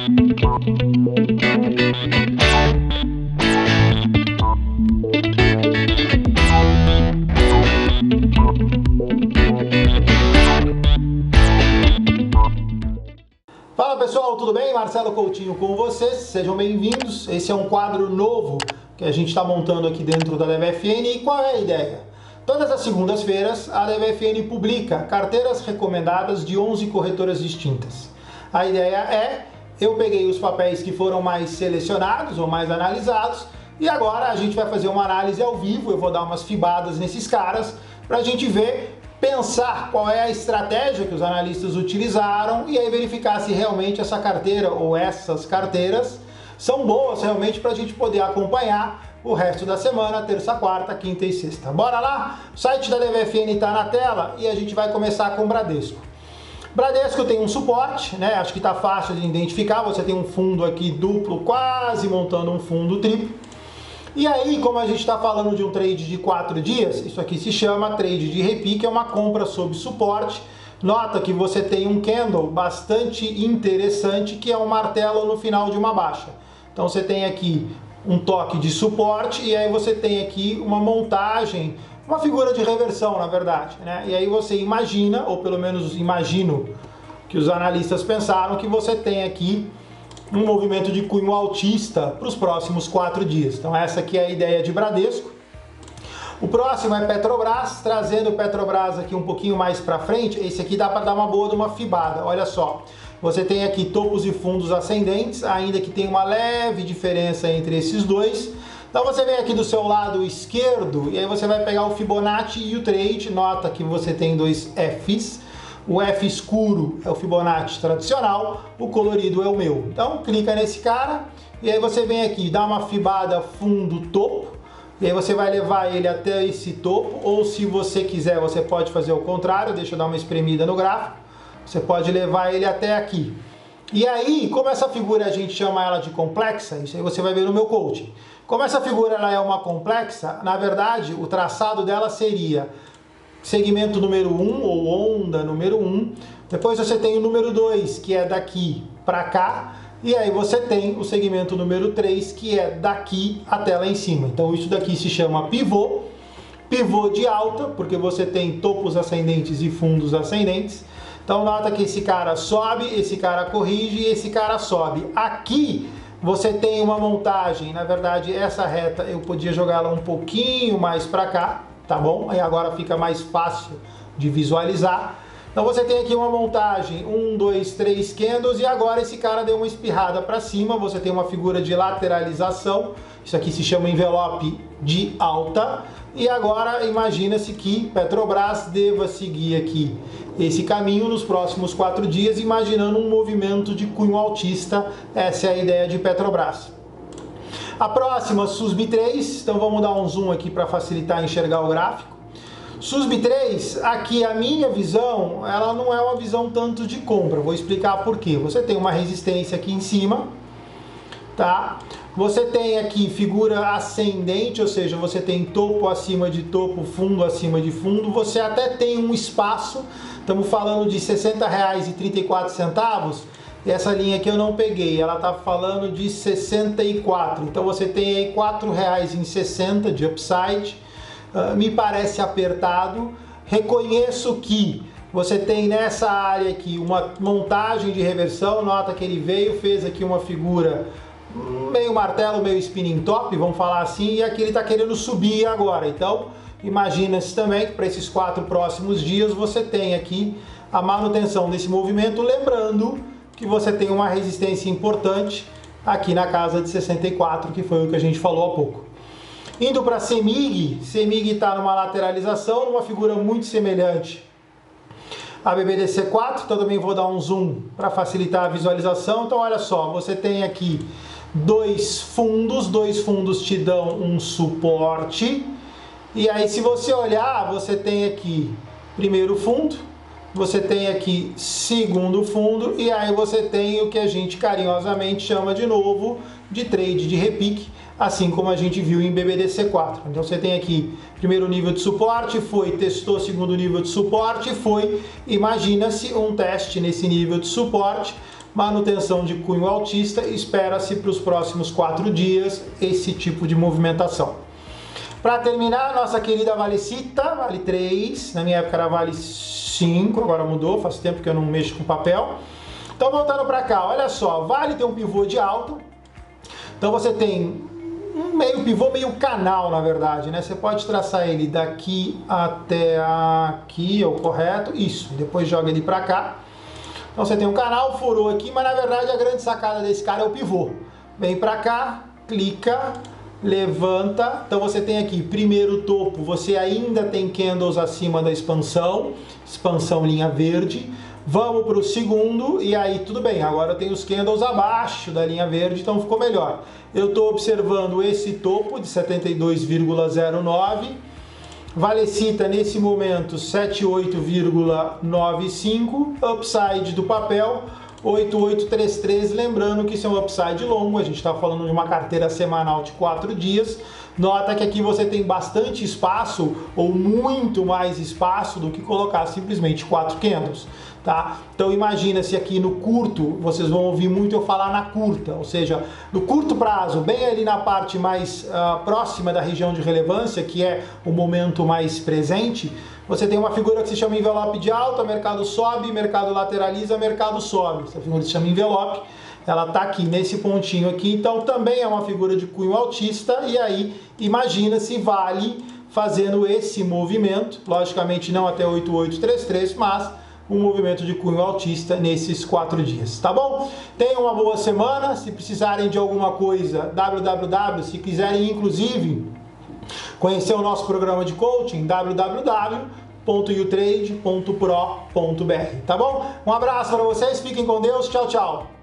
Fala pessoal, tudo bem? Marcelo Coutinho com vocês, sejam bem-vindos. Esse é um quadro novo que a gente está montando aqui dentro da LevFN. E qual é a ideia? Todas as segundas-feiras a LevFN publica carteiras recomendadas de 11 corretoras distintas. A ideia é, eu peguei os papéis que foram mais selecionados ou mais analisados e agora a gente vai fazer uma análise ao vivo, eu vou dar umas fibadas nesses caras para a gente ver, pensar qual é a estratégia que os analistas utilizaram e aí verificar se realmente essa carteira ou essas carteiras são boas realmente para a gente poder acompanhar o resto da semana, terça, quarta, quinta e sexta. Bora lá? O site da LevFN está na tela e a gente vai começar com o Bradesco. Bradesco tem um suporte, né? Acho que está fácil de identificar. Você tem um fundo aqui duplo, quase montando um fundo triplo. E aí, como a gente está falando de um trade de 4 dias, isso aqui se chama trade de repique, é uma compra sob suporte. Nota que você tem um candle bastante interessante, que é um martelo no final de uma baixa. Então você tem aqui um toque de suporte e aí você tem aqui uma montagem, uma figura de reversão, na verdade, né? E aí você imagina, ou pelo menos imagino que os analistas pensaram, que você tem aqui um movimento de cunho altista para os próximos 4 dias. Então essa aqui é a ideia de Bradesco. O próximo é Petrobras, trazendo o Petrobras aqui um pouquinho mais para frente. Esse aqui dá para dar uma boa de uma fibada, olha só. Você tem aqui topos e fundos ascendentes, ainda que tem uma leve diferença entre esses dois. Então você vem aqui do seu lado esquerdo e aí você vai pegar o Fibonacci e o trade. Nota que você tem dois Fs. O F escuro é o Fibonacci tradicional, o colorido é o meu. Então clica nesse cara e aí você vem aqui, dá uma fibada fundo-topo. E aí você vai levar ele até esse topo, ou se você quiser, você pode fazer o contrário, deixa eu dar uma espremida no gráfico. Você pode levar ele até aqui. E aí, como essa figura a gente chama ela de complexa, isso aí você vai ver no meu coaching. Como essa figura ela é uma complexa, na verdade, o traçado dela seria segmento número 1 ou onda número 1. Depois você tem o número 2, que é daqui para cá. E aí você tem o segmento número 3, que é daqui até lá em cima. Então isso daqui se chama pivô. Pivô de alta, porque você tem topos ascendentes e fundos ascendentes. Então nota que esse cara sobe, esse cara corrige e esse cara sobe. Aqui você tem uma montagem, na verdade essa reta eu podia jogá-la um pouquinho mais para cá, tá bom? Aí agora fica mais fácil de visualizar. Então você tem aqui uma montagem, 1, 2, 3 candles e agora esse cara deu uma espirrada para cima, você tem uma figura de lateralização, isso aqui se chama envelope de alta e agora imagina-se que Petrobras deva seguir aqui esse caminho nos próximos 4 dias, imaginando um movimento de cunho altista, essa é a ideia de Petrobras. A próxima, SUSB3, então vamos dar um zoom aqui para facilitar enxergar o gráfico. SUSB3, aqui a minha visão, ela não é uma visão tanto de compra, vou explicar por quê. Você tem uma resistência aqui em cima, tá? Você tem aqui figura ascendente, ou seja, você tem topo acima de topo, fundo acima de fundo, você até tem um espaço, estamos falando de R$ 60,34, essa linha aqui eu não peguei, ela está falando de 64, então você tem aí R$ 4,60 de upside. Me parece apertado. Reconheço que você tem nessa área aqui uma montagem de reversão. Nota que ele veio, fez aqui uma figura meio martelo, meio spinning top, vamos falar assim, e aqui ele está querendo subir agora. Então imagina-se também que para esses 4 próximos dias você tem aqui a manutenção desse movimento, lembrando que você tem uma resistência importante aqui na casa de 64, que foi o que a gente falou há pouco. Indo para CEMIG, CEMIG está numa lateralização, numa figura muito semelhante a BBDC4, então também vou dar um zoom para facilitar a visualização. Então olha só, você tem aqui dois fundos te dão um suporte, e aí se você olhar, você tem aqui primeiro fundo, você tem aqui segundo fundo, e aí você tem o que a gente carinhosamente chama de novo de trade de repique, assim como a gente viu em BBDC4. Então você tem aqui primeiro nível de suporte, testou segundo nível de suporte, imagina-se um teste nesse nível de suporte, manutenção de cunho altista, espera-se para os próximos 4 dias esse tipo de movimentação. Para terminar, nossa querida Valecita, vale 3, na minha época era vale 5, agora mudou, faz tempo que eu não mexo com papel. Então voltando para cá, olha só, Vale tem um pivô de alta, então você tem um meio pivô, meio canal na verdade, né? Você pode traçar ele daqui até aqui, é o correto, isso, depois joga ele para cá. Então você tem um canal, furou aqui, mas na verdade a grande sacada desse cara é o pivô. Vem para cá, clica, levanta, então você tem aqui primeiro topo, você ainda tem candles acima da expansão linha verde. Vamos para o segundo e aí tudo bem, agora tem os candles abaixo da linha verde, então ficou melhor. Eu estou observando esse topo de 72,09, Valecita nesse momento 78,95, upside do papel 8833, lembrando que isso é um upside longo, a gente está falando de uma carteira semanal de 4 dias. Nota que aqui você tem bastante espaço, ou muito mais espaço do que colocar simplesmente 4 candles, tá? Então imagina se aqui no curto, vocês vão ouvir muito eu falar na curta, ou seja, no curto prazo, bem ali na parte mais próxima da região de relevância, que é o momento mais presente, você tem uma figura que se chama envelope de alta, mercado sobe, mercado lateraliza, mercado sobe. Essa figura se chama envelope, ela está aqui nesse pontinho aqui, então também é uma figura de cunho altista, e aí imagina se Vale fazendo esse movimento, logicamente não até 8833, mas um movimento de cunho altista nesses 4 dias, tá bom? Tenham uma boa semana, se precisarem de alguma coisa, se quiserem inclusive conhecer o nosso programa de coaching, www.utrade.pro.br, tá bom? Um abraço para vocês, fiquem com Deus, tchau, tchau!